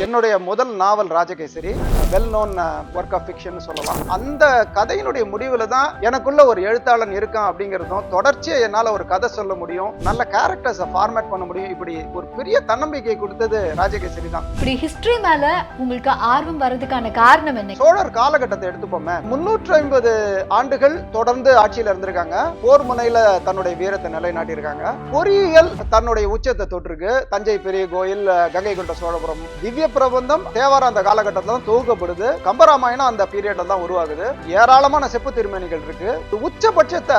என்னுடைய முதல் நாவல் Rajakesari, well known work of fiction சொல்லலாம். அந்த கதையினுடைய முடிவில் தான் எனக்குள்ள ஒரு எழுத்தாளன் இருக்கான் அப்படிங்கிறதும், தொடர்ச்சியா என்னால் ஒரு கதை சொல்ல முடியும், நல்ல கேரக்டர்ஸை ஃபார்மேட் பண்ண முடியும், இப்படி ஒரு பெரிய தன்னம்பிக்கை கொடுத்தது ராஜகேசரி தான். இப்படி ஹிஸ்டரி மேல உங்களுக்கு ஆர்வம் வர்றதுக்கான காரணம் என்ன? சோழர் காலகட்டத்தை எடுத்துப்போமே, 350 ஆண்டுகள் தொடர்ந்து ஆட்சியில் இருந்திருக்காங்க. போர் முனையில தன்னுடைய வீரத்தை நிலைநாட்டியிருக்காங்க. பொறியியல் தன்னுடைய உச்சத்தை தொட்டிருக்கு. தஞ்சை பெரிய கோயில், கங்கை கொண்ட சோழபுரம், திவ்ய பிரபந்தம், தேவாரம் அந்த காலகட்டத்தில் தான் தொகுக்கப்படுது. கம்பராமாயணம் அந்த பீரியட்ல தான் உருவாகுது. ஏராளமான செப்பு திருமேனிகள் இருக்கு. உச்சபட்சத்தை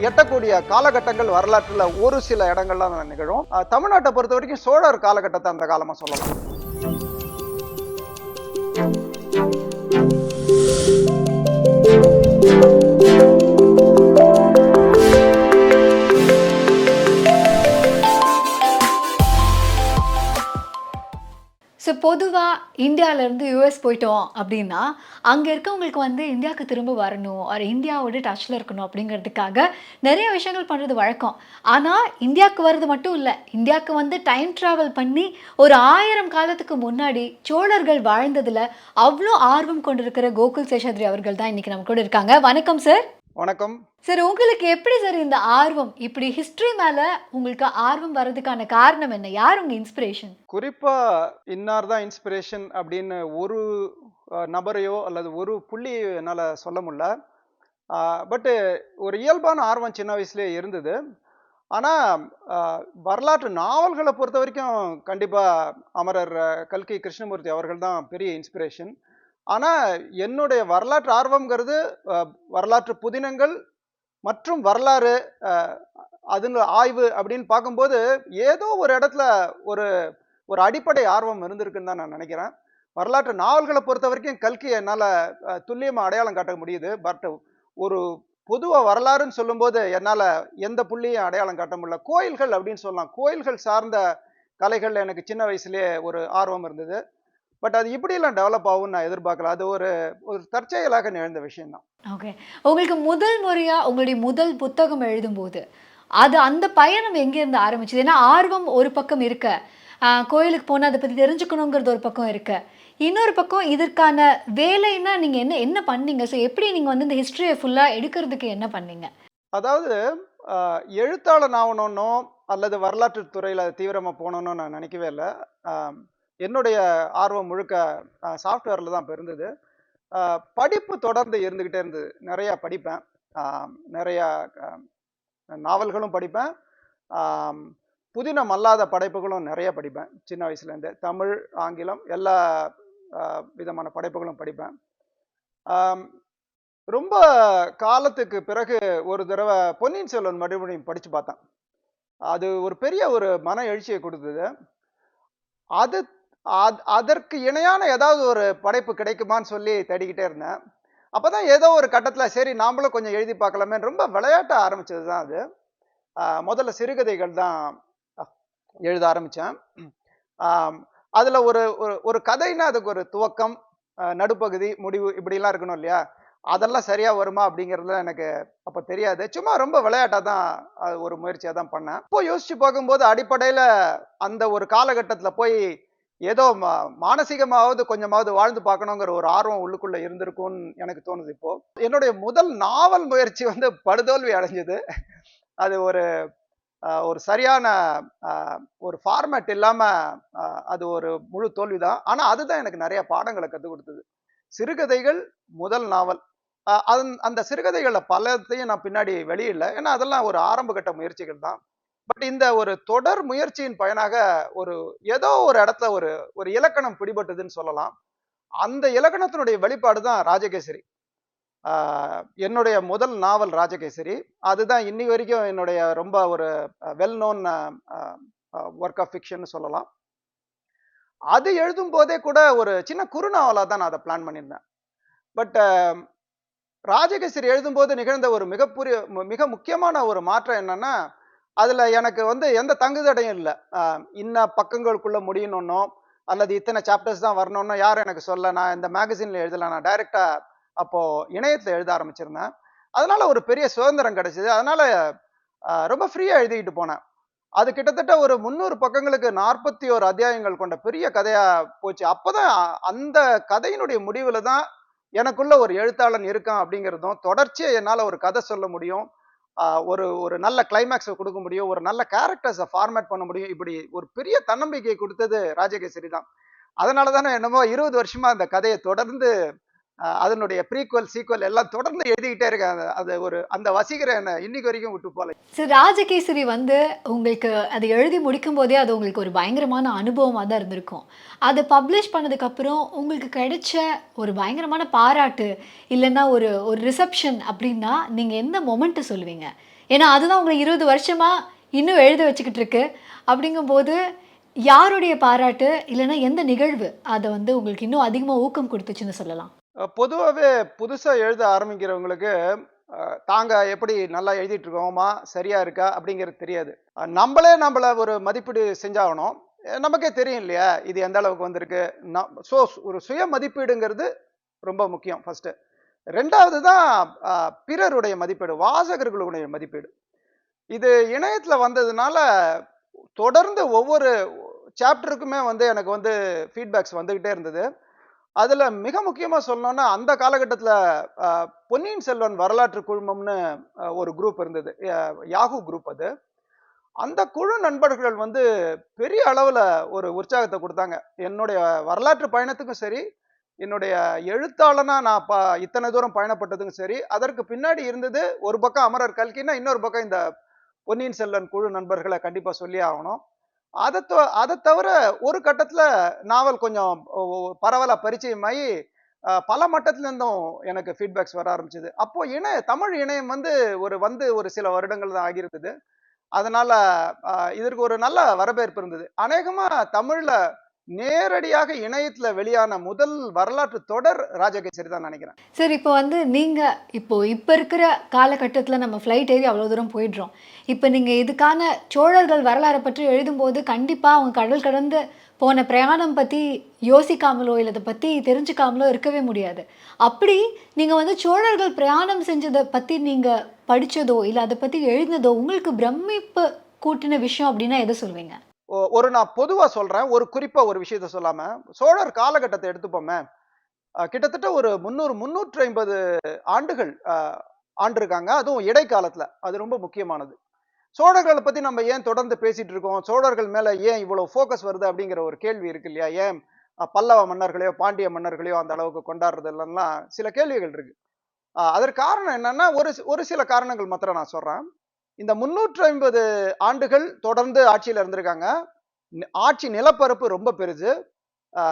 எட்டக்கூடிய காலகட்டங்கள் வரலாற்றுல ஒரு சில இடங்கள்லாம் நிகழும். தமிழ்நாட்டை பொறுத்த வரைக்கும் சோழர் காலகட்டத்தை அந்த காலமா சொல்லலாம். ஸோ பொதுவாக இந்தியாவிலேருந்து யூஎஸ் போயிட்டோம் அப்படின்னா அங்கே இருக்கவங்களுக்கு வந்து இந்தியாவுக்கு திரும்ப வரணும், ஒரு இந்தியாவோட டச்சில் இருக்கணும் அப்படிங்கிறதுக்காக நிறைய விஷயங்கள் பண்ணுறது வழக்கம். ஆனால் இந்தியாவுக்கு வர்றது மட்டும் இல்லை, இந்தியாவுக்கு வந்து டைம் ட்ராவல் பண்ணி ஒரு 1000 காலத்துக்கு முன்னாடி சோழர்கள் வாழ்ந்ததில் அவ்வளோ ஆர்வம் கொண்டிருக்கிற கோகுல் சேஷாத்ரி அவர்கள் தான் இன்றைக்கி நம்ம கூட இருக்காங்க. வணக்கம் சார். வணக்கம் சார். உங்களுக்கு எப்படி சார் இந்த ஆர்வம், இப்படி ஹிஸ்டரி மேல உங்களுக்கு ஆர்வம் வர்றதுக்கான காரணம் என்ன? யார் உங்க இன்ஸ்பிரேஷன்? குறிப்பா இன்னார் தான் இன்ஸ்பிரேஷன் அப்படின்னு ஒரு நபரையோ அல்லது ஒரு புள்ளியோ என்னால் சொல்ல முடியல. பட்டு ஒரு இயல்பான ஆர்வம் சின்ன வயசுலேயே இருந்தது. ஆனால் வரலாற்று நாவல்களை பொறுத்த வரைக்கும் கண்டிப்பாக அமரர் கல்கி கிருஷ்ணமூர்த்தி அவர்கள் தான் பெரிய இன்ஸ்பிரேஷன். ஆனால் என்னுடைய வரலாற்று ஆர்வம்ங்கிறது வரலாற்று புதினங்கள் மற்றும் வரலாறு, அதில் ஆய்வு அப்படின்னு பார்க்கும்போது ஏதோ ஒரு இடத்துல ஒரு ஒரு அடிப்படை ஆர்வம் இருந்திருக்குன்னு தான் நான் நினைக்கிறேன். வரலாற்று நாவல்களை பொறுத்த வரைக்கும் கல்கி என்னால் துல்லியமாக அடையாளம் காட்ட முடியுது. பட் ஒரு பொதுவாக வரலாறுன்னு சொல்லும்போது என்னால் எந்த புள்ளியும் அடையாளம் காட்ட முடியல. கோயில்கள் அப்படின்னு சொல்லலாம், கோயில்கள் சார்ந்த கலைகள் எனக்கு சின்ன வயசுலேயே ஒரு ஆர்வம் இருந்தது. பட் அது இப்படியெல்லாம் டெவலப் ஆகும்னு நான் எதிர்பார்க்கல. அது ஒரு ஒரு தற்செயலாக நிகழ்ந்த விஷயம் தான். ஓகே. உங்களுக்கு முதல் முறையாக உங்களுடைய முதல் புத்தகம் எழுதும்போது அது அந்த பயணம் எங்கேருந்து ஆரம்பிச்சது? ஏன்னா ஆர்வம் ஒரு பக்கம் இருக்க, கோயிலுக்கு போனால் அதை பற்றி தெரிஞ்சுக்கணுங்கிறது ஒரு பக்கம் இருக்க, இன்னொரு பக்கம் இதற்கான வேலைன்னா நீங்கள் என்ன என்ன பண்ணீங்க? ஸோ எப்படி நீங்கள் வந்து இந்த ஹிஸ்ட்ரியை ஃபுல்லாக எடுக்கிறதுக்கு என்ன பண்ணீங்க? அதாவது எழுத்தாளன் ஆகணுன்னோ அல்லது வரலாற்று துறையில் தீவிரமாக போகணுன்னு நான் நினைக்கவே இல்லை. என்னுடைய ஆர்வம் முழுக்க சாஃப்ட்வேரில் தான் இப்போ இருந்தது. படிப்பு தொடர்ந்து இருந்துக்கிட்டே இருந்தது. நிறையா படிப்பேன், நிறையா நாவல்களும் படிப்பேன், புதினம் அல்லாத படைப்புகளும் நிறைய படிப்பேன். சின்ன வயசுலேருந்து தமிழ், ஆங்கிலம் எல்லா விதமான படைப்புகளும் படிப்பேன். ரொம்ப காலத்துக்கு பிறகு ஒரு தடவை பொன்னியின் செல்வன் மறுபடியும் படித்து பார்த்தேன். அது ஒரு பெரிய ஒரு மன எழுச்சியை கொடுத்தது. அதற்கு இணையான ஏதாவது ஒரு படைப்பு கிடைக்குமான்னு சொல்லி தேடிக்கிட்டே இருந்தேன். அப்போதான் ஏதோ ஒரு கட்டத்தில் சரி நாமளும் கொஞ்சம் எழுதி பார்க்கலாமே, ரொம்ப விளையாட்ட ஆரம்பிச்சது தான் அது. முதல்ல சிறுகதைகள் தான் எழுத ஆரம்பித்தேன். அதில் ஒரு ஒரு கதைன்னா அதுக்கு ஒரு துவக்கம், நடுப்பகுதி, முடிவு இப்படிலாம் இருக்கணும் இல்லையா? அதெல்லாம் சரியாக வருமா அப்படிங்கிறதுல எனக்கு அப்போ தெரியாது. சும்மா ரொம்ப விளையாட்டாக தான் அது ஒரு முயற்சியாக தான் பண்ணேன். இப்போ யோசிச்சு பார்க்கும்போது அடிப்படையில் அந்த ஒரு காலகட்டத்தில் போய் ஏதோ மானசீகமாவது கொஞ்சமாவது வாழ்ந்து பார்க்கணுங்கிற ஒரு ஆர்வம் உள்ளுக்குள்ள இருந்திருக்கும்னு எனக்கு தோணுது. இப்போ என்னுடைய முதல் நாவல் முயற்சி வந்து படுதோல்வி அடைஞ்சது. அது ஒரு ஒரு சரியான ஒரு ஃபார்மேட் இல்லாம அது ஒரு முழு தோல்விதான். ஆனா அதுதான் எனக்கு நிறைய பாடங்களை கற்றுக் கொடுத்தது. சிறுகதைகள் முதல் நாவல், அந்த சிறுகதைகள்ல பலத்தையும் நான் பின்னாடி வெளியிடல, ஏன்னா அதெல்லாம் ஒரு ஆரம்ப கட்ட முயற்சிகள் தான். பட் இந்த ஒரு தொடர் முயற்சியின் பயனாக ஒரு ஏதோ ஒரு இடத்துல ஒரு ஒரு இலக்கணம் பிடிபட்டதுன்னு சொல்லலாம். அந்த இலக்கணத்தினுடைய வெளிப்பாடு தான் ராஜகேசரி. என்னுடைய முதல் நாவல் ராஜகேசரி. அதுதான் இன்னி வரைக்கும் என்னுடைய ரொம்ப ஒரு well known work of fiction சொல்லலாம். அது எழுதும் போதே கூட ஒரு சின்ன குறுநாவலாக தான் நான் அதை பிளான் பண்ணியிருந்தேன். பட் ராஜகேசரி எழுதும்போது நிகழ்ந்த ஒரு மிக முக்கியமான ஒரு மாற்றம் என்னன்னா, அதுல எனக்கு வந்து எந்த தங்குதடையும் இல்லை. இன்ன பக்கங்களுக்குள்ள முடியணும்னோ அல்லது இத்தனை சாப்டர்ஸ் தான் வரணும்னோ யாரும் எனக்கு சொல்ல. நான் இந்த மேகசின்ல எழுதல, நான் டைரக்டா அப்போ இணையத்துல எழுத ஆரம்பிச்சிருந்தேன். அதனால ஒரு பெரிய சுதந்திரம் கிடைச்சது. அதனால ரொம்ப ஃப்ரீயா எழுதிக்கிட்டு போனேன். அது கிட்டத்தட்ட ஒரு 300 பக்கங்களுக்கு 41 அத்தியாயங்கள் கொண்ட பெரிய கதையா போச்சு. அப்பதான் அந்த கதையினுடைய முடிவுல தான் எனக்குள்ள ஒரு எழுத்தாளன் இருக்கான் அப்படிங்கிறதும், தொடர்ச்சியா என்னால ஒரு கதை சொல்ல முடியும். ஒரு ஒரு நல்ல கிளைமாக்ஸ குடுக்க முடியும். ஒரு நல்ல கேரக்டர்ஸ ஃபார்மேட் பண்ண முடியும். இப்படி ஒரு பெரிய தன்னம்பிக்கை குடுத்தது ராஜகேசரி தான். அதனால தானே என்னமோ 20 வருஷமா அந்த கதைய தொடர்ந்து அதனுடைய ப்ரீக்வல், சீக்வல் எல்லாம் தொடர்ந்து எழுதிக்கிட்டே இருக்கேன். அது ஒரு அந்த வசீகரம் என்ன இன்னைக்கு வரைக்கும் விட்டு போல. ராஜகேசரி வந்து உங்களுக்கு அத எழுதி முடிக்கும்போதே அது உங்களுக்கு ஒரு பயங்கரமான அனுபவமா தான் இருந்திருக்கும். அத பப்ளிஷ் பண்ணதுக்கப்புறம் உங்களுக்கு கிடைச்ச ஒரு பயங்கரமான பாராட்டு, இல்லன்னா ஒரு ஒரு ரிசப்ஷன் அப்டின்னா, நீங்க எந்த மொமெண்ட்ட சொல்லுவீங்க? ஏன்னா, அதுதான் உங்கள 20 வருஷமா இன்னும் எழுத வச்சுக்கிட்டு இருக்கு. அப்படிங்கும்போது, யாருடைய பாராட்டு, இல்லன்னா எந்த நிகழ்வு அத வந்து உங்களுக்கு இன்னும் அதிகமா ஊக்கம் குடுத்துச்சுன்னு சொல்லலாம்? பொதுவாவே புதுசா எழுத ஆரம்பிக்கிறவங்களுக்கு, தாங்க எப்படி நல்லா எழுதிட்டு இருக்கோமா, சரியா இருக்கா அப்படிங்கிறது தெரியாது. நம்பள ஒரு மதிப்பீடு செஞ்சாகணும். நமக்கே தெரியும் இல்லையா? இது எந்த அளவுக்கு வந்திருக்கு. சோ ஒரு சுய மதிப்பீடுங்கிறது ரொம்ப முக்கியம் ஃபர்ஸ்ட்டு. 2வது தான் அ பிறருடைய மதிப்பீடு, வாசகர்களுடைய மதிப்பீடு. இது இணையத்துல வந்ததுனால, தொடர்ந்து ஒவ்வொரு சாப்டருக்குமே வந்து எனக்கு வந்து ஃபீட்பேக்ஸ் வந்துகிட்டே இருந்தது. அதுல மிக முக்கியமா சொல்லணும்னா, அந்த காலகட்டத்துல அ பொன்னியின் செல்வன் வரலாற்று குழுமம்னு ஒரு குரூப் இருந்தது. யாஹூ குரூப் அது. அந்த குழு நண்பர்கள் வந்து பெரிய அளவுல ஒரு உற்சாகத்த குடுத்தாங்க. என்னுடைய வரலாற்று பயணத்துக்கும் சரி, என்னுடைய எழுத்தாளனா நான் இத்தனை தூரம் பயணப்பட்டதுக்கும் சரி, அதற்கு பின்னாடி இருந்தது ஒரு பக்கம் அமரர் கல்கின்னா, இன்னொரு பக்கம் இந்த பொன்னியின் செல்வன் குழு நண்பர்கள கண்டிப்பா சொல்லியே ஆகணும். அதத் தவிர ஒரு கட்டத்துல நாவல் கொஞ்சம் பரவலா பரிச்சயமாயி, பல மட்டத்துல இருந்தும் எனக்கு ஃபீட்பேக்ஸ் வர ஆரம்பிச்சது. அப்போ தமிழ் இணையம் வந்து ஒரு சில வருடங்கள் தான் ஆகியிருந்தது. அதனால இதற்கு ஒரு நல்ல வரவேற்பு இருந்தது. அநேகமா தமிழ்ல நேரடியாக இணையத்துல வெளியான முதல் வரலாற்று தொடர் ராஜகேசரி தான் நெனைக்கிறேன். சரி, இப்போ வந்து நீங்க இப்ப இருக்கிற காலகட்டத்தில நம்ம ஃப்ளைட் ஏறி அவ்வளோ தூரம் போயிடுறோம். இப்ப நீங்க இதுக்கான சோழர்கள் வரலாற பற்றி எழுதும்போது, கண்டிப்பா அவங்க கடல் கடந்து போன பிரயாணம் பத்தி யோசிக்காமலோ, இல்ல அத பத்தி தெரிஞ்சுக்காமலோ இருக்கவே முடியாது. அப்படி நீங்க வந்து சோழர்கள் பிரயாணம் செஞ்சத பத்தி நீங்க படிச்சதோ, இல்ல அத பத்தி எழுதினதோ, உங்களுக்கு பிரமிப்பு கூட்டின விஷயம் அப்படின்னா எத சொல்வீங்க? நான் பொதுவா சொல்றேன். குறிப்பா ஒரு விஷயத்த சொல்லாம, சோழர் காலகட்டத்த எடுத்துப்போமே. கிட்டத்தட்ட ஒரு 300, 350 ஆண்டுகள் ஆண்டிருக்காங்க. அதுவும் இடைக்காலத்துல. அது ரொம்ப முக்கியமானது. சோழர்கள பத்தி நம்ம ஏன் தொடர்ந்து பேசிட்டு இருக்கோம்? சோழர்கள் மேல ஏன் இவ்வளவு ஃபோக்கஸ் வருது அப்படிங்கிற ஒரு கேள்வி இருக்கு இல்லையா? ஏன் பல்லவ மன்னர்களையோ, பாண்டிய மன்னர்களையோ அந்த அளவுக்கு கொண்டாடுறதுலலாம் சில கேள்விகள் இருக்கு. அதற்கு காரணம் என்னன்னா, ஒரு சில காரணங்கள் மாத்திரம் நான் சொல்றேன். இந்த 350 ஆண்டுகள் தொடர்ந்து ஆட்சியில இருந்திருக்காங்க. ஆட்சி நிலப்பரப்பு ரொம்ப பெருசு. அ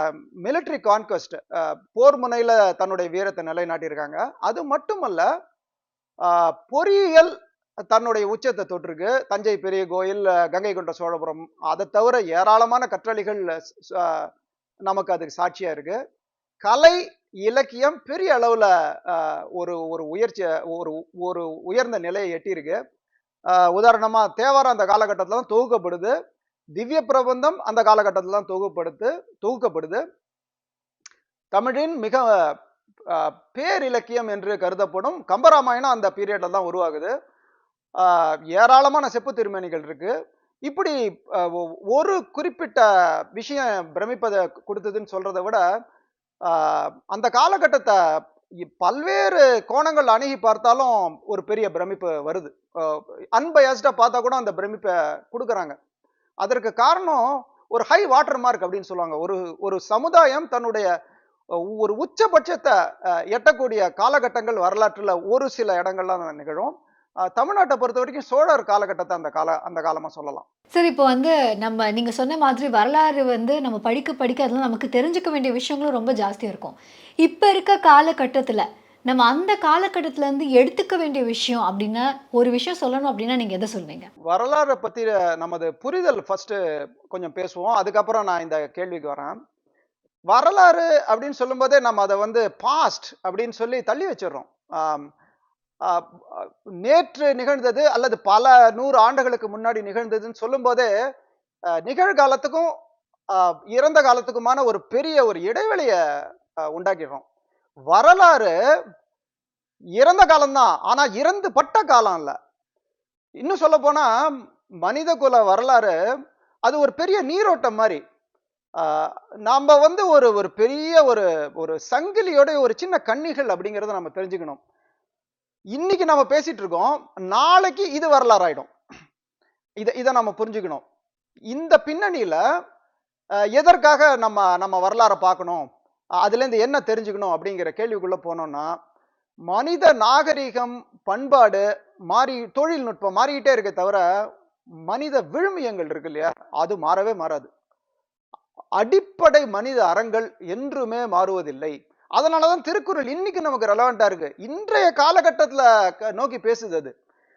மிலிட்டரி கான்குவெஸ்ட் போர் முனையில தன்னுடைய வீரத்த நிலைநாட்டியிருக்காங்க. அது மட்டுமல்ல, அ பொறியியல் தன்னுடைய உச்சத்த தொட்டிருக்கு. தஞ்சை பெரிய கோயில், கங்கை கொண்ட சோழபுரம். அதத் தவிர ஏராளமான கற்றளிகள் நமக்கு அதுக்கு சாட்சியா இருக்கு. கலை, இலக்கியம் பெரிய அளவுல அ ஒரு ஒரு உயர்ச்சி ஒரு ஒரு உயர்ந்த நிலையை எட்டியிருக்கு. உதாரணமா தேவாரம் அந்த காலகட்டத்துல தான் தொகுக்கப்படுது. திவ்ய பிரபந்தம் அந்த காலகட்டத்துல தான் தொகுக்கப்படுது. தமிழின் மிக அ பேரிலக்கியம் என்று கருதப்படும் கம்பராமாயணம் அந்த பீரியட்ல தான் உருவாகுது. ஆ ஏராளமான செப்பு திருமேனிகள் இருக்கு. இப்படி ஒரு குறிப்பிட்ட விஷயம் பிரமிப்பத குடுத்ததுன்னு சொல்றத விட, ஆ அந்த காலகட்டத்த பல்வேறு கோணங்கள் அணுகி பார்த்தாலும் ஒரு பெரிய பிரமிப்பு வருது. அ அன்பயஸ்டா பார்த்தா கூட அந்த பிரமிப்ப குடுக்குறாங்க. அதற்கு காரணம் ஒரு ஹை வாட்டர் மார்க் அப்படின்னு சொல்லுவாங்க. ஒரு ஒரு சமுதாயம் தன்னுடைய ஒரு உச்சபட்சத்த எட்டக்கூடிய காலகட்டங்கள் வரலாற்றுல ஒரு சில இடங்கள்ல தான் நிகழும். தமிழ்நாட்ட பொறுத்தவரைக்கும் சோழர் காலகட்டத்த அந்த காலமா சொல்லலாம். சரி, இப்போ வந்து நீங்க சொன்ன மாதிரி வரலாறு வந்து நம்ம படிக்க படிக்க அதெல்லாம் நமக்கு தெரிஞ்சுக்க வேண்டிய விஷயங்களும் ரொம்ப ஜாஸ்தியா இருக்கும். இப்ப இருக்க காலகட்டத்தில, நம்ம அந்த காலகட்டத்திலருந்து எடுத்துக்க வேண்டிய விஷயம் அப்டின்னா, ஒரு விஷயம் சொல்லணும் அப்டின்னா நீங்க எத சொல்வீங்க? வரலாற பத்திய நமது புரிதல் ஃபர்ஸ்ட்டு கொஞ்சம் பேசுவோம். அதுக்கப்புறம் நான் இந்த கேள்விக்கு வரேன். வரலாறு அப்படின்னு சொல்லும்போதே நம்ம அத வந்து பாஸ்ட் அப்படின்னு சொல்லி தள்ளி வச்சுடுறோம். ஆம். அ அ நேற்று நிகழ்ந்தது அல்லது பல 100 ஆண்டுகளுக்கு முன்னாடி நிகழ்ந்ததுன்னு சொல்லும்போதே, நிகழ்காலத்துக்கும், அ இறந்த காலத்துக்குமான ஒரு பெரிய ஒரு இடைவெளிய உண்டாக்கிடுறோம். வரலாறு இறந்த காலம் தான். ஆனா இறந்து பட்ட காலம் இல்ல. இன்னும் சொல்லப்போனா, மனித குல வரலாறு அது ஒரு பெரிய நீரோட்டம் மாதிரி. ஆஹ் நாம வந்து ஒரு ஒரு பெரிய ஒரு ஒரு சங்கிலியோட ஒரு சின்ன கன்னிகள் அப்படிங்கறத நம்ம தெரிஞ்சுக்கணும். இன்னைக்கு நம்ம பேசிட்டு இருக்கோம், நாளைக்கு இது வரலாறு ஆயிடும். இதை நம்ம புரிஞ்சுக்கணும். இந்த பின்னணியில எதற்காக நம்ம நம்ம வரலாறை பார்க்கணும், அதுல இருந்து என்ன தெரிஞ்சுக்கணும் அப்படிங்கிற கேள்விக்குள்ள போனோம்னா, மனித நாகரிகம், பண்பாடு மாறி, தொழில்நுட்பம் மாறிக்கிட்டே இருக்க தவிர மனித விழுமியங்கள் இருக்கு இல்லையா, அது மாறவே மாறாது. அடிப்படை மனித அறங்கள் என்றுமே மாறுவதில்லை. அதனாலதான் திருக்குறள் இன்னைக்கு நமக்கு ரெலவெண்டா இருக்கு. இன்றைய காலகட்டத்துல நோக்கி பேசுது அது.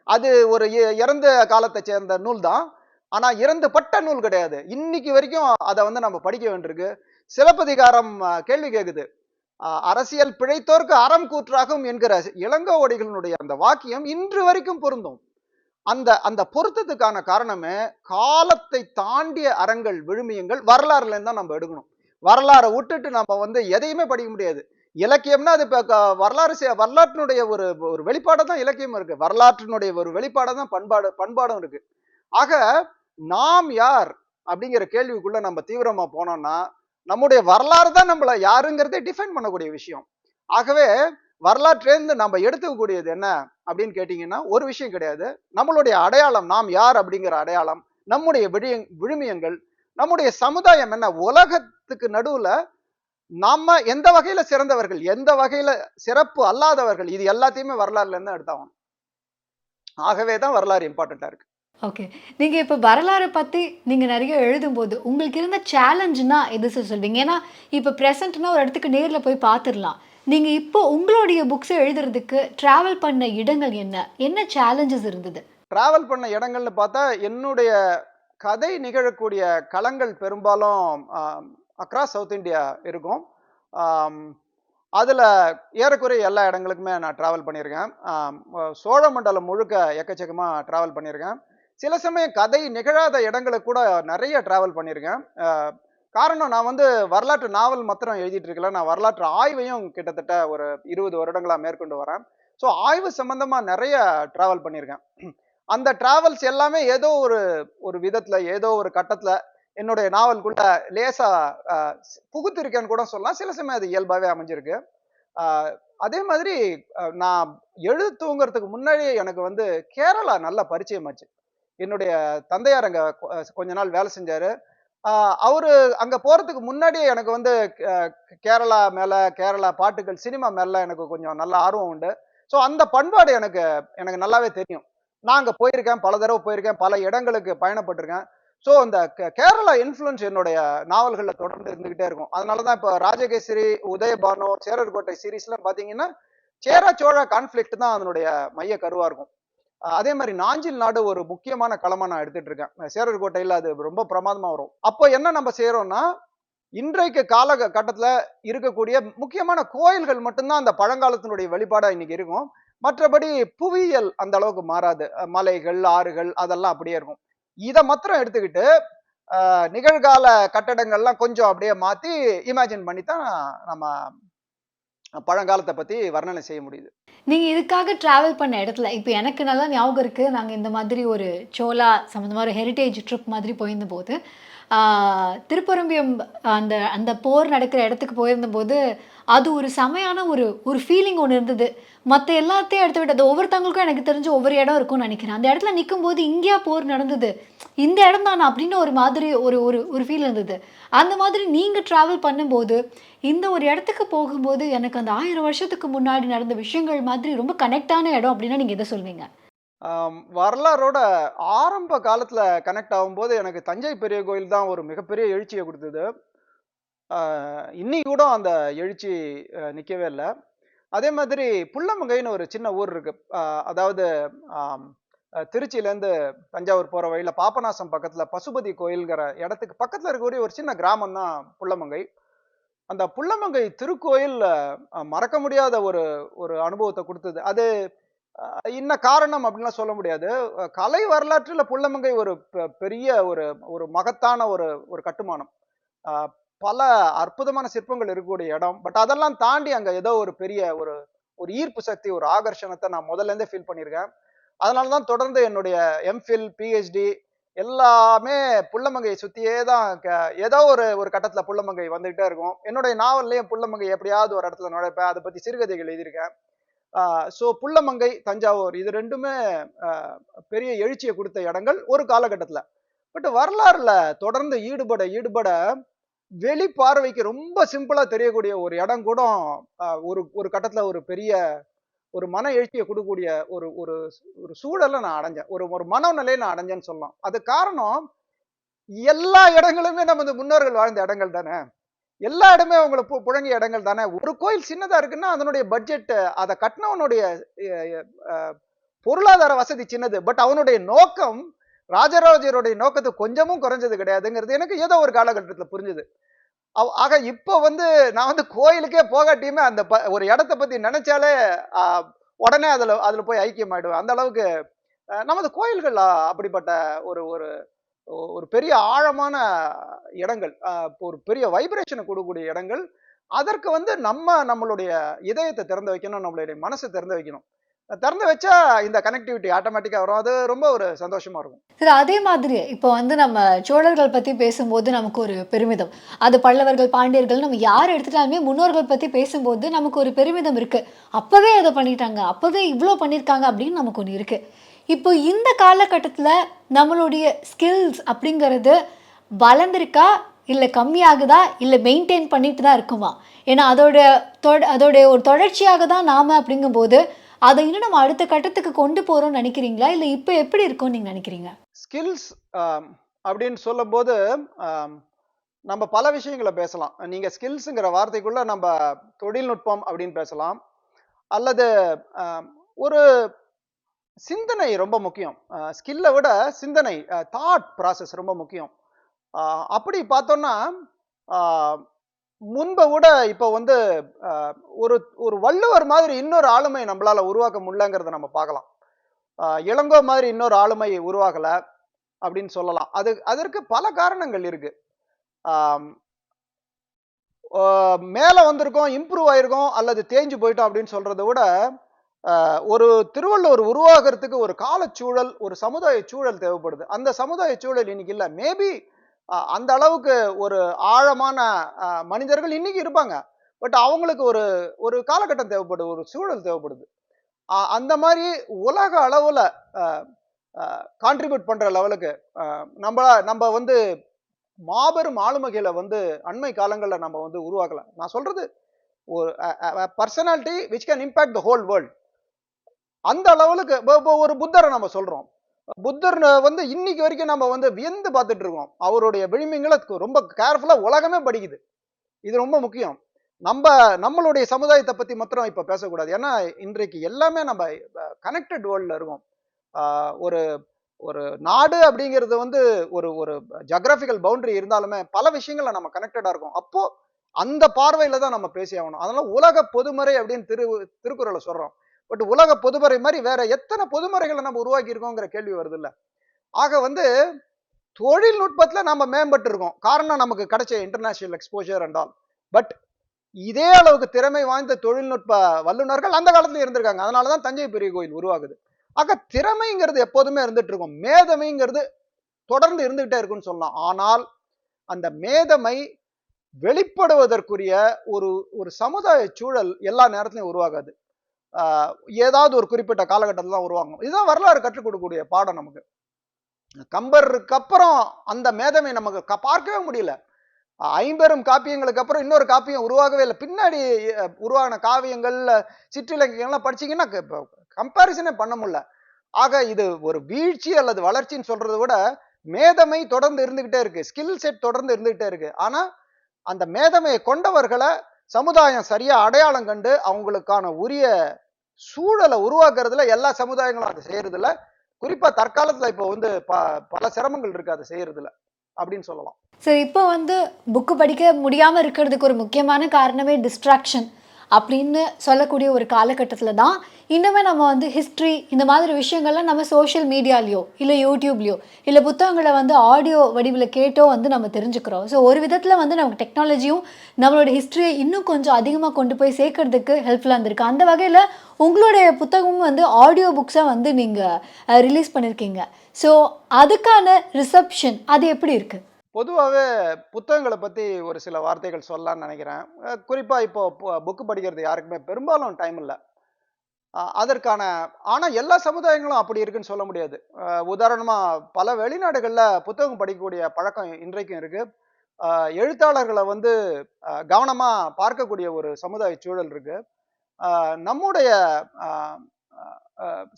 அது ஒரு இறந்த காலத்தை சேர்ந்த நூல் தான். ஆனா இறந்து பட்ட நூல் கிடையாது. இன்னைக்கு வரைக்கும் அதை வந்து நம்ம படிக்க வேண்டியிருக்கு. சிலப்பதிகாரம் கேள்வி கேக்குது. அரசியல் பிழைத்தோர்க்கு அறம் கூற்றாகும் என்கிற இளங்கோவடிகளினுடைய அந்த வாக்கியம் இன்று வரைக்கும் பொருந்தும். அந்த அந்த பொருத்தத்துக்கான காரணமே காலத்தை தாண்டிய அறங்கள், விழுமியங்கள் வரலாறுல இருந்தா நம்ம எடுக்கணும். வரலாறை விட்டுட்டு நம்ம வந்து எதையுமே படிக்க முடியாது. இலக்கியம்னா அது இப்ப வரலாற்றினுடைய ஒரு ஒரு வெளிப்பாடு தான் இலக்கியம் இருக்கு. வரலாற்றினுடைய ஒரு வெளிப்பாடு தான் பண்பாடும் இருக்கு. ஆக நாம் யார் அப்படிங்கிற கேள்விக்குள்ள நம்ம தீவிரமா போனோம்னா, நம்முடைய வரலாறு தான் நம்மள யாருங்கிறதை டிஃபைன் பண்ணக்கூடிய விஷயம். ஆகவே வரலாற்றிலிருந்து நம்ம எடுத்துக்கக்கூடியது என்ன அப்படின்னு கேட்டீங்கன்னா, ஒரு விஷயம் கிடையாது. நம்மளுடைய அடையாளம், நாம் யார் அப்படிங்கிற அடையாளம், நம்முடைய விழுமியங்கள், நம்முடைய சமுதாயம் என்ன, உலகத்துக்கு நடுவுல நம்ம எந்த வகையில சிறந்தவர்கள், எந்த வகையில சிறப்பு அல்லாதவர்கள், இது எல்லாத்தையுமே வரலாறுல இருந்து எடுத்தாகணும். ஆகவே தான் வரலாறு இம்பார்ட்டண்டா இருக்கு. ஓகே. நீங்க இப்ப வரலாற பத்தி நீங்க நெறைய எழுதும்போது, உங்களுக்கு இருந்த சேலஞ்சுன்னா எது சார் சொல்வீங்க? ஏன்னா, இப்ப பிரசன்ட்னா ஒரு இடத்துக்கு நேர்ல போய் பார்த்துரலாம். நீங்க இப்போ உங்களுடைய புக்ஸ எழுதுறதுக்கு டிராவல் பண்ண இடங்கள் என்ன? என்ன சேலஞ்சஸ் இருந்தது? டிராவல் பண்ண இடங்கள்னு பார்த்தா, என்னுடைய கதை நிகழக்கூடிய களங்கள் பெரும்பாலும் அக்ராஸ் சவுத் இந்தியா இருக்கும். ஆம், அதுல ஏறக்குறைய எல்லா இடங்களுக்குமே நான் டிராவல் பண்ணியிருக்கேன். சோழமண்டலம் முழுக்க எக்கச்சக்கமா டிராவல் பண்ணியிருக்கேன். சில சமயம் கதை நிகழாத இடங்களுக்கு கூட நிறைய டிராவல் பண்ணியிருக்கேன். காரணம், நான் வந்து வரலாற்று நாவல் மாத்திரம் எழுதிட்டு இருக்கல, நான் வரலாற்று ஆய்வையும் கிட்டத்தட்ட ஒரு 20 வருடங்களா மேற்கொண்டு வரேன். ஸோ ஆய்வு சம்பந்தமா நிறைய டிராவல் பண்ணியிருக்கேன். அந்த டிராவல்ஸ் எல்லாமே ஏதோ ஒரு ஒரு விதத்துல, ஏதோ ஒரு கட்டத்துல என்னுடைய நாவலுக்குள்ள லேசா புகுத்திருக்கேன்னு கூட சொல்லலாம். சில சமயம் அது இயல்பாவே அமைஞ்சிருக்கு. ஆஹ் அதே மாதிரி நான் எழுத தூங்குறதுக்கு முன்னாடியே எனக்கு வந்து கேரளா நல்ல பரிச்சயமாச்சு. என்னுடைய தந்தையார் அங்க கொஞ்ச நாள் வேலை செஞ்சாரு. அவரு அங்க போறதுக்கு முன்னாடியே எனக்கு வந்து கேரளா மேல, கேரளா பாட்டுகள், சினிமா மேல எனக்கு கொஞ்சம் நல்ல ஆர்வம் உண்டு. ஸோ அந்த பண்பாடு எனக்கு எனக்கு நல்லாவே தெரியும். நான் அங்க போயிருக்கேன், பல தடவை போயிருக்கேன், பல இடங்களுக்கு பயணப்பட்டிருக்கேன். ஸோ அந்த கேரளா இன்ஃப்ளூயன்ஸ் என்னுடைய நாவல்கள்ல தொடர்ந்து இருந்துகிட்டே இருக்கும். அதனாலதான் இப்ப ராஜகேசரி, உதயபானு, சேரர்கோட்டை சீரீஸ்லாம் பாத்தீங்கன்னா சேர சோழ கான்ஃபிளிக்ட் தான் அதனுடைய மைய கருவா இருக்கும். அதே மாதிரி நாஞ்சில் நாடு ஒரு முக்கியமான களமா நான் எடுத்துட்டு இருக்கேன். சேரர்கோட்டையில அது ரொம்ப பிரமாதமா வரும். அப்போ என்ன நம்ம செய்யறோம்னா, இன்றைக்கு காலகட்டத்துல இருக்கக்கூடிய முக்கியமான கோயில்கள் மட்டும்தான் அந்த பழங்காலத்தினுடைய வெளிப்பாடா இன்னைக்கு இருக்கும். மற்றபடி புவியியல் அந்த அளவுக்கு மாறாது. மலைகள், ஆறுகள் அதெல்லாம் அப்படியே இருக்கும். இதை மாத்திரம் எடுத்துக்கிட்டு நிகழ்கால கட்டடங்கள்லாம் கொஞ்சம் அப்படியே மாத்தி இமேஜின் பண்ணி தான் நம்ம பழங்காலத்தை பத்தி வர்ணனை செய்ய முடியுது. நீங்க இதுக்காக டிராவல் பண்ண இடத்துல, இப்ப எனக்கு நல்லா ஞாபகம் இருக்கு. நாங்க இந்த மாதிரி ஒரு சோளா சம்மந்தமா ஒரு ஹெரிடேஜ் ட்ரிப் மாதிரி போயிருந்தபோது, ஆ திருப்பரம்பியம் அந்த அந்த போர் நடக்கிற இடத்துக்கு போயிருந்தபோது, அது ஒரு செமையான ஒரு ஒரு ஃபீலிங் ஒண்ணு இருந்தது. மத்த எல்லாத்தையும் எடுத்து விட்டு, அது ஒவ்வொருத்தவங்களுக்கும் எனக்கு தெரிஞ்சு ஒவ்வொரு இடம் இருக்கும்னு நெனைக்கிறேன். அந்த இடத்துல நிக்கும்போது, இங்கேயா போர் நடந்தது? இந்த இடம் தானா? அப்படின்னு ஒரு மாதிரி ஒரு ஒரு ஒரு ஃபீல் இருந்தது. அந்த மாதிரி நீங்க டிராவல் பண்ணும்போது, இந்த ஒரு இடத்துக்கு போகும்போது, எனக்கு அந்த 1000 வருஷத்துக்கு முன்னாடி நடந்த விஷயங்கள் மாதிரி ரொம்ப கனெக்ட்டான இடம் அப்படின்னா நீங்க எத சொல்வீங்க? வரலாறோட ஆரம்ப காலத்துல கனெக்ட் ஆகும்போது எனக்கு தஞ்சை பெரிய கோயில் தான் ஒரு மிகப்பெரிய எழுச்சியை கொடுத்தது. இன்னைக்கு கூட அந்த எழுச்சி நிக்கவே இல்லை. அதே மாதிரி புள்ளமங்கைன்னு ஒரு சின்ன ஊர் இருக்கு. அதாவது ஆம், திருச்சியிலேருந்து தஞ்சாவூர் போற வழியில பாபநாசம் பக்கத்துல பசுபதி கோயில்ங்கிற இடத்துக்கு பக்கத்துல இருக்கக்கூடிய ஒரு சின்ன கிராமம் தான் புள்ளமங்கை. அந்த புள்ளமங்கை திருக்கோயில் மறக்க முடியாத ஒரு ஒரு அனுபவத்தை கொடுத்தது. அது இன்ன காரணம் அப்படின்லாம் சொல்ல முடியாது. கலை வரலாற்றுல புள்ளமங்கை ஒரு பெரிய ஒரு ஒரு மகத்தான ஒரு ஒரு கட்டுமானம். அஹ் பல அற்புதமான சிற்பங்கள் இருக்கக்கூடிய இடம். பட் அதெல்லாம் தாண்டி அங்க ஏதோ ஒரு பெரிய ஒரு ஒரு ஈர்ப்பு சக்தி, ஒரு ஆகர்ஷணத்தை நான் முதல்ல இருந்தே ஃபீல் பண்ணியிருக்கேன். அதனால தான் தொடர்ந்து என்னுடைய எம்ஃபில், பிஹெச்டி எல்லாமே புள்ளமங்கையை சுத்தியே தான் ஏதோ ஒரு ஒரு கட்டத்துல புள்ளமங்கை வந்துகிட்டே இருக்கும். என்னுடைய நாவல்லயும் புள்ளமங்கை எப்படியாவது ஒரு இடத்துல நுழைப்பேன். அதை பத்தி சிறுகதைகள் எழுதியிருக்கேன். ஸோ புள்ளமங்கை, தஞ்சாவூர் இது 2மே பெரிய எழுச்சியை கொடுத்த இடங்கள் ஒரு காலகட்டத்துல. பட் வரலாறுல தொடர்ந்து ஈடுபட ஈடுபட வெளி பார்வைக்கு ரொம்ப சிம்பிளா தெரியக்கூடிய ஒரு இடம் கூட ஒரு ஒரு கட்டத்துல ஒரு பெரிய ஒரு மன எழுச்சியை கொடுக்கக்கூடிய ஒரு ஒரு ஒரு சூழலை நான் அடைஞ்சேன். ஒரு ஒரு மனநிலையை நான் அடைஞ்சேன்னு சொல்லலாம். அது காரணம் எல்லா இடங்களுமே நமது முன்னோர்கள் வாழ்ந்த இடங்கள் தானே. எல்லா இடமே அவங்களை புழங்கிய இடங்கள் தானே. ஒரு கோயில் சின்னதா இருக்குன்னா அதனுடைய பட்ஜெட், அதை கட்டினவனுடைய பொருளாதார வசதி சின்னது. பட் அவனுடைய நோக்கம் ராஜராஜருடைய நோக்கத்தை கொஞ்சமும் குறைஞ்சது கிடையாதுங்கிறது எனக்கு ஏதோ ஒரு காலகட்டத்துல புரிஞ்சுது. ஆக இப்போ நான் கோயிலுக்கே போகாட்டியுமே அந்த ஒரு இடத்தை பத்தி நினைச்சாலே உடனே அதுல அதுல போய் ஐக்கியம் ஆயிடுவேன். அந்த அளவுக்கு நமது கோயில்கள் அப்படிப்பட்ட ஒரு ஒரு ஒரு பெரிய ஆழமான இடங்கள், ஒரு பெரிய வைப்ரேஷனை கொடுக்கக்கூடிய இடங்கள். அதற்கு நம்மளுடைய இதயத்தை திறந்து வைக்கணும், நம்மளுடைய மனசை திறந்து வைக்கணும். திறந்து வச்சா இந்த கனெக்டிவிட்டி ஆட்டோமேட்டிக்கா வரும். அது ரொம்ப ஒரு சந்தோஷமா இருக்கும். சரி, அதே மாதிரி இப்போ நம்ம சோழர்கள் பத்தி பேசும்போது நமக்கு ஒரு பெருமிதம். அது பல்லவர்கள், பாண்டியர்கள் நம்ம யார் எடுத்துட்டாலுமே முன்னோர்கள் பத்தி பேசும்போது நமக்கு ஒரு பெருமிதம் இருக்கு. அப்பவே அதை பண்ணிட்டாங்க, அப்பவே இவ்வளோ பண்ணியிருக்காங்க அப்படின்னு நமக்கு ஒன்று இருக்கு. இப்போ இந்த காலகட்டத்துல நம்மளுடைய ஸ்கில்ஸ் அப்படிங்கிறது வளர்ந்துருக்கா, இல்லை கம்மியாகுதா, இல்லை மெயின்டைன் பண்ணிட்டு தான் இருக்குமா? ஏன்னா அதோட ஒரு தொடர்ச்சியாக தான் நாம அப்படிங்கும்போது அதை இன்னும் நம்ம அடுத்த கட்டத்துக்கு கொண்டு போறோம்னு நினைக்கிறீங்களா, இல்லை இப்போ எப்படி இருக்கும்னு நீங்க நினைக்கிறீங்க? ஸ்கில்ஸ் அப்படின்னு சொல்லும்போது நம்ம பல விஷயங்களை பேசலாம். நீங்க ஸ்கில்ஸுங்கிற வார்த்தைக்குள்ள நம்ம தொழில்நுட்பம் அப்படின்னு பேசலாம், அல்லது ஒரு சிந்தனை ரொம்ப முக்கியம். ஸ்கில்லை விட சிந்தனை, தாட் ப்ராசஸ் ரொம்ப முக்கியம். அப்படி பார்த்தோம்னா முன்பை விட இப்போ ஒரு ஒரு வள்ளுவர் மாதிரி இன்னொரு ஆளுமை நம்மளால உருவாக்க முடியலங்கிறத நம்ம பார்க்கலாம். இளங்கோ மாதிரி இன்னொரு ஆளுமை உருவாகல அப்படின்னு சொல்லலாம். அதற்கு பல காரணங்கள் இருக்கு. மேல வந்திருக்கோம், இம்ப்ரூவ் ஆயிருக்கோம், அல்லது தேஞ்சு போயிட்டோம் அப்படின்னு சொல்றதை விட ஒரு திருவள்ளுவர் உருவாகிறதுக்கு ஒரு காலச்சூழல், ஒரு சமுதாய சூழல் தேவைப்படுது. அந்த சமுதாய சூழல் இன்னைக்கு இல்லை. மேபி அந்த அளவுக்கு ஒரு ஆழமான மனிதர்கள் இன்னைக்கு இருப்பாங்க. பட் அவங்களுக்கு ஒரு ஒரு காலகட்டம் தேவைப்படுது, ஒரு சூழல் தேவைப்படுது. அந்த மாதிரி உலக அளவுல கான்ட்ரிபியூட் பண்ற லெவலுக்கு நம்ம மாபெரும் ஆளுமைகளை அண்மை காலங்களில் நம்ம உருவாக்கலாம். நான் சொல்றது ஒரு personality which can impact the whole world. அந்த லெவலுக்கு ஒரு புத்தரை நம்ம சொல்றோம். புத்தர் இன்னைக்கு வரைக்கும் நம்ம வியந்து பார்த்துட்டு இருக்கோம். அவருடைய விழுமியங்களை ரொம்ப கேர்ஃபுல்லா உலகமே படிக்குது. இது ரொம்ப முக்கியம். நம்மளுடைய சமுதாயத்தை பத்தி மாத்திரம் இப்ப பேசக்கூடாது. ஏன்னா இன்றைக்கு எல்லாமே நம்ம கனெக்டட் வேர்ல்ட்ல இருக்கோம். ஒரு ஒரு நாடு அப்படிங்கிறது ஒரு ஒரு ஜியோகிராபிக்கல் பவுண்டரி இருந்தாலுமே பல விஷயங்கள்ல நம்ம கனெக்டடா இருக்கோம். அப்போ அந்த பார்வையில தான் நம்ம பேசி ஆகணும். அதனால உலக பொதுமறை அப்படின்னு திருக்குறளை சொல்றோம். பட் உலக பொதுமறை மாதிரி வேற எத்தனை பொதுமறைகளை நம்ம உருவாக்கி இருக்கோங்கிற கேள்வி வருது இல்ல. ஆக தொழில்நுட்பத்துல நம்ம மேம்பட்டு இருக்கோம். காரணம் நமக்கு கிடைச்ச international exposure and all. But இதே அளவுக்கு திறமை வாய்ந்த தொழில்நுட்ப வல்லுநர்கள் அந்த காலத்துல இருந்திருக்காங்க. அதனாலதான் தஞ்சை பெரிய கோயில் உருவாகுது. ஆக திறமைங்கிறது எப்போதுமே இருந்துட்டு இருக்கும். மேதமைங்கிறது தொடர்ந்து இருந்துகிட்டே இருக்குன்னு சொல்லலாம். ஆனால் அந்த மேதமை வெளிப்படுவதற்குரிய ஒரு ஒரு சமுதாய சூழல் எல்லா நேரத்திலையும் உருவாகாது. ஏதாவது ஒரு குறிப்பிட்ட காலகட்டத்தில் தான் உருவாகும். இதுதான் வரலாறு கற்றுக் கொடுக்கக்கூடிய பாடம் நமக்கு. கம்பருக்கு அப்புறம் அந்த மேதமை நமக்கு பார்க்கவே முடியல. 50 காப்பியங்களுக்கு அப்புறம் இன்னொரு காப்பியம் உருவாகவே இல்லை. பின்னாடி உருவான காவியங்கள், சிற்றிலக்கியங்கள்லாம் படிச்சீங்கன்னா கம்பாரிசனே பண்ண முடியல. ஆக இது ஒரு வீழ்ச்சி அல்லது வளர்ச்சின்னு சொல்றதை விட மேதமை தொடர்ந்து இருந்துகிட்டே இருக்கு, ஸ்கில் செட் தொடர்ந்து இருந்துகிட்டே இருக்கு. ஆனா அந்த மேதமையை கொண்டவர்களை சமுதாயம் சரியா அடையாளம் கண்டு அவங்களுக்கான உரிய சூழலை உருவாக்குறதுல எல்லா சமுதாயங்களும் அதை செய்யறதில்ல. குறிப்பா தற்காலத்துல இப்போ பல சிரமங்கள் இருக்கு அதை செய்யறதுல அப்படின்னு சொல்லலாம். சரி, இப்போ புக்கு படிக்க முடியாம இருக்கிறதுக்கு ஒரு முக்கியமான காரணமே டிஸ்ட்ராக்ஷன். அப்படின்னு சொல்லக்கூடிய ஒரு காலகட்டத்தில் தான் இன்னுமே நம்ம வந்து ஹிஸ்ட்ரி இந்த மாதிரி விஷயங்கள்லாம் நம்ம சோஷியல் மீடியாலேயோ இல்லை யூடியூப்லேயோ இல்லை புத்தகங்களை வந்து ஆடியோ வடிவில் கேட்டோ வந்து நம்ம தெரிஞ்சுக்கிறோம். ஸோ ஒரு விதத்தில் வந்து நமக்கு டெக்னாலஜியும் நம்மளோட ஹிஸ்ட்ரியை இன்னும் கொஞ்சம் அதிகமாக கொண்டு போய் சேர்க்கறதுக்கு ஹெல்ப்ஃபுல்லாக இருந்திருக்கு. அந்த வகையில் உங்களுடைய புத்தகமும் வந்து ஆடியோ புக்ஸை வந்து நீங்கள் ரிலீஸ் பண்ணியிருக்கீங்க. ஸோ அதுக்கான ரிசப்ஷன் அது எப்படி இருக்குது? பொதுவாகவே புத்தகங்களை பற்றி ஒரு சில வார்த்தைகள் சொல்லலாம்னு நினைக்கிறேன். குறிப்பாக இப்போ புக்கு படிக்கிறது யாருக்குமே பெரும்பாலும் டைம் இல்லை. அதற்கான ஆனால் எல்லா சமுதாயங்களும் அப்படி இருக்குன்னு சொல்ல முடியாது. உதாரணமாக பல வெளிநாடுகளில் புத்தகம் படிக்கக்கூடிய பழக்கம் இன்றைக்கும் இருக்கு. எழுத்தாளர்களை வந்து கவனமாக பார்க்கக்கூடிய ஒரு சமுதாய சூழல் இருக்கு. நம்முடைய அஹ்,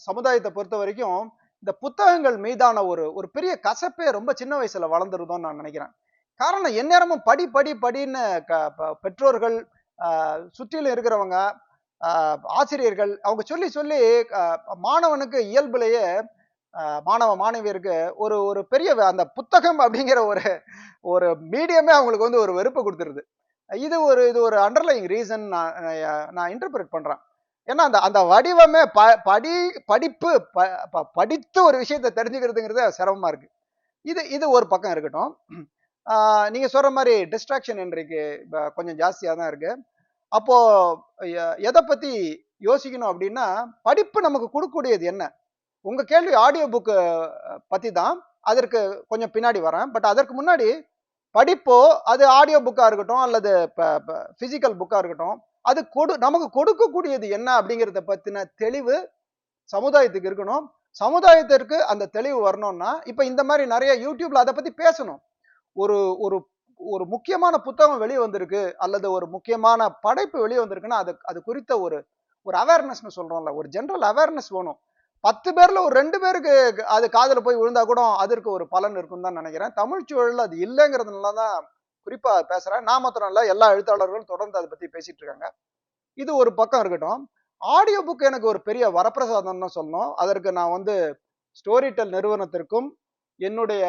சமுதாயத்தை பொறுத்த வரைக்கும் இந்த புத்தகங்கள் மீதான ஒரு ஒரு பெரிய கசப்பே ரொம்ப சின்ன வயசுல வளர்ந்துருதோன்னு நான் நினைக்கிறேன். காரணம் எந்நேரமும் படி படி படின்னு பெற்றோர்கள், சுற்றிலும் இருக்கிறவங்க, ஆசிரியர்கள் அவங்க சொல்லி சொல்லி மாணவனுக்கு இயல்புலேயே மாணவ மாணவியருக்கு ஒரு ஒரு பெரிய அந்த புத்தகம் அப்படிங்கிற ஒரு ஒரு மீடியமே அவங்களுக்கு வந்து ஒரு வெறுப்பை கொடுத்துருது. இது ஒரு அண்டர்லைங் ரீசன் நான் இன்டர்பிரேட் பண்றேன். ஏன்னா அந்த அந்த வடிவமே படிப்பு படித்து ஒரு விஷயத்தை தெரிஞ்சுக்கிறதுங்கிறது சிரமமா இருக்கு. இது இது ஒரு பக்கம் இருக்கட்டும். நீங்க சொல்ற மாதிரி டிஸ்ட்ராக்ஷன் இன்றைக்கு கொஞ்சம் ஜாஸ்தியா தான் இருக்கு. அப்போ எதை பத்தி யோசிக்கணும் அப்படின்னா, படிப்பு நமக்கு கொடுக்கக்கூடியது என்ன? உங்க கேள்வி ஆடியோ புக்கு பத்தி தான். அதற்கு கொஞ்சம் பின்னாடி வரேன். பட் அதற்கு முன்னாடி படிப்போ அது ஆடியோ புக்கா இருக்கட்டும் அல்லது பிசிக்கல் புக்கா இருக்கட்டும், அது நமக்கு கொடுக்கக்கூடியது என்ன அப்படிங்கிறத பத்தின தெளிவு சமுதாயத்துக்கு இருக்கணும். சமுதாயத்திற்கு அந்த தெளிவு வரணும்னா இப்ப இந்த மாதிரி நிறைய யூடியூப்ல அதை பத்தி பேசணும். ஒரு ஒரு ஒரு முக்கியமான புத்தகம் வெளியே வந்திருக்கு அல்லது ஒரு முக்கியமான படைப்பு வெளியே வந்திருக்குன்னா அது அது குறித்த ஒரு ஒரு அவேர்னஸ் சொல்றோம்ல, ஒரு ஜெனரல் அவேர்னஸ் வேணும். 10 பேர்ல ஒரு 2 பேருக்கு அது காதுல போய் விழுந்தா கூட அதற்கு ஒரு பலன் இருக்குன்னு தான் நினைக்கிறேன். தமிழ் சூழல்ல அது இல்லைங்கிறதுனால தான் குறிப்பா பேசுறேன். நான் மாத்திரம் இல்ல, எல்லா எழுத்தாளர்களும் தொடர்ந்து அதை பத்தி பேசிட்டு இருக்காங்க. இது ஒரு பக்கம் இருக்கட்டும். ஆடியோ புக் எனக்கு ஒரு பெரிய வரப்பிரசாதம் தான் சொல்லணும். அதற்கு நான் வந்து ஸ்டோரிடெல் நிறுவனத்திற்கும் என்னுடைய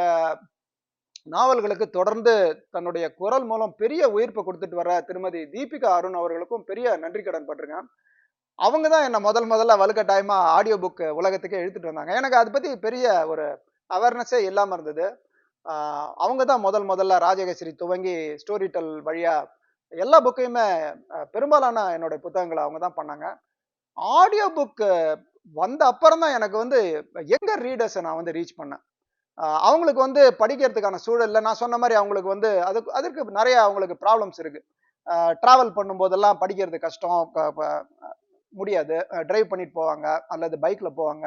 நாவல்களுக்கு தொடர்ந்து தன்னுடைய குரல் மூலம் பெரிய உயிர்ப்பு கொடுத்துட்டு வர திருமதி தீபிகா அருண் அவர்களுக்கும் பெரிய நன்றி கடன் பட்டிருக்கேன். அவங்க தான் என்ன முதல்ல வலுக்கட்டாயமா ஆடியோ புக் உலகத்துக்கே இழுத்துட்டு வந்தாங்க. எனக்கு அதை பத்தி பெரிய ஒரு அவேர்னஸே இல்லாம இருந்தது. அவங்க தான் முதல்ல ராஜகேசரி துவங்கி ஸ்டோரிடெல் வழியா எல்லா புக்கையுமே பெரும்பாலான என்னோட புத்தகங்களை அவங்க தான் பண்ணாங்க. ஆடியோ புக் வந்த அப்புறம் தான் எனக்கு வந்து யங்கர் ரீடர்ஸை நான் வந்து ரீச் பண்ணேன். அவங்களுக்கு வந்து படிக்கிறதுக்கான சூழல்ல நான் சொன்ன மாதிரி அவங்களுக்கு வந்து அதற்கு நிறைய அவங்களுக்கு ப்ராப்ளம்ஸ் இருக்கு. டிராவல் பண்ணும்போதெல்லாம் படிக்கிறது கஷ்டம், முடியாது. டிரைவ் பண்ணிட்டு போவாங்க அல்லது பைக்ல போவாங்க.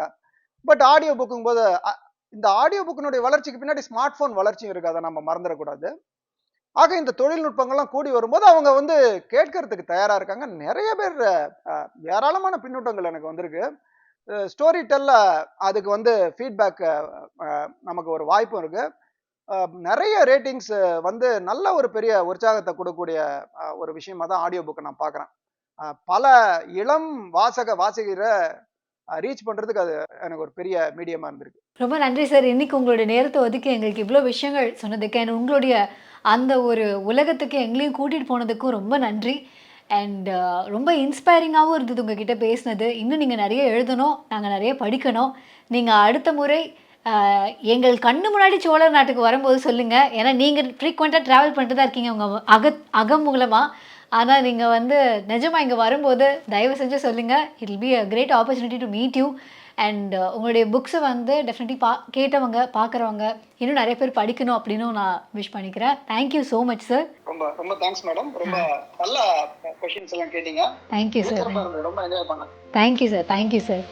பட் ஆடியோ புக்குங்கும் போது இந்த ஆடியோ புக்கினுடைய வளர்ச்சிக்கு பின்னாடி ஸ்மார்ட் போன் வளர்ச்சியும் இருக்கு, அதை நம்ம மறந்துடக்கூடாது. ஆக இந்த தொழில்நுட்பங்கள்லாம் கூடி வரும்போது அவங்க வந்து கேட்கறதுக்கு தயாரா இருக்காங்க. நிறைய பேர் ஏராளமான பின்னூட்டங்கள் எனக்கு வந்திருக்கு. ஸ்டோரி டெல்ல அதுக்கு வந்து ஃபீட்பேக் நமக்கு ஒரு வாய்ப்பும் இருக்கு. நிறைய ரேட்டிங்ஸ் வந்து நல்ல ஒரு பெரிய உற்சாகத்தை கொடுக்கக்கூடிய ஒரு விஷயமா தான் ஆடியோ புக்கை நான் பார்க்குறேன். பல இளம் வாசகரை ரீச் பண்றதுக்கு அது எனக்கு ஒரு பெரிய மீடியமா இருந்திருக்கு. ரொம்ப நன்றி சார். இன்னைக்கு உங்களுடைய நேரத்தை ஒதுக்கி எங்களுக்கு இவ்வளோ விஷயங்கள் சொன்னதுக்கு, அண்ட் உங்களுடைய அந்த ஒரு உலகத்துக்கு எங்களையும் கூட்டிகிட்டு போனதுக்கும் ரொம்ப நன்றி. அண்ட் ரொம்ப இன்ஸ்பைரிங்காகவும் இருந்தது உங்ககிட்ட பேசினது. இன்னும் நீங்கள் நிறைய எழுதணும், நாங்கள் நிறைய படிக்கணும். நீங்கள் அடுத்த முறை எங்கள் கண்ணு முன்னாடி சோழர் நாட்டுக்கு வரும்போது சொல்லுங்கள். ஏன்னா நீங்கள் ஃப்ரீக்வெண்ட்டாக ட்ராவல் பண்ணிட்டு தான் இருக்கீங்க உங்கள் அகம் மூலமாக. ஆனால் நீங்கள் வந்து நிஜமாக இங்கே வரும்போது தயவு செஞ்சு சொல்லுங்கள். It will be a great opportunity to meet you. And உங்களுடைய புக்ஸை வந்து டெஃபினெட்லி கேட்டவங்க, பார்க்குறவங்க இன்னும் நிறைய பேர் படிக்கணும் அப்படின்னு நான் விஷ் பண்ணிக்கிறேன். Thank you so much sir. ரொம்ப ரொம்ப தேங்க்ஸ் மேடம். ரொம்ப நல்ல கொஷின்ஸ் எல்லாம் கேட்டீங்க. Thank you sir. ரொம்ப என்ஜாய் பண்ணேன். Thank you sir.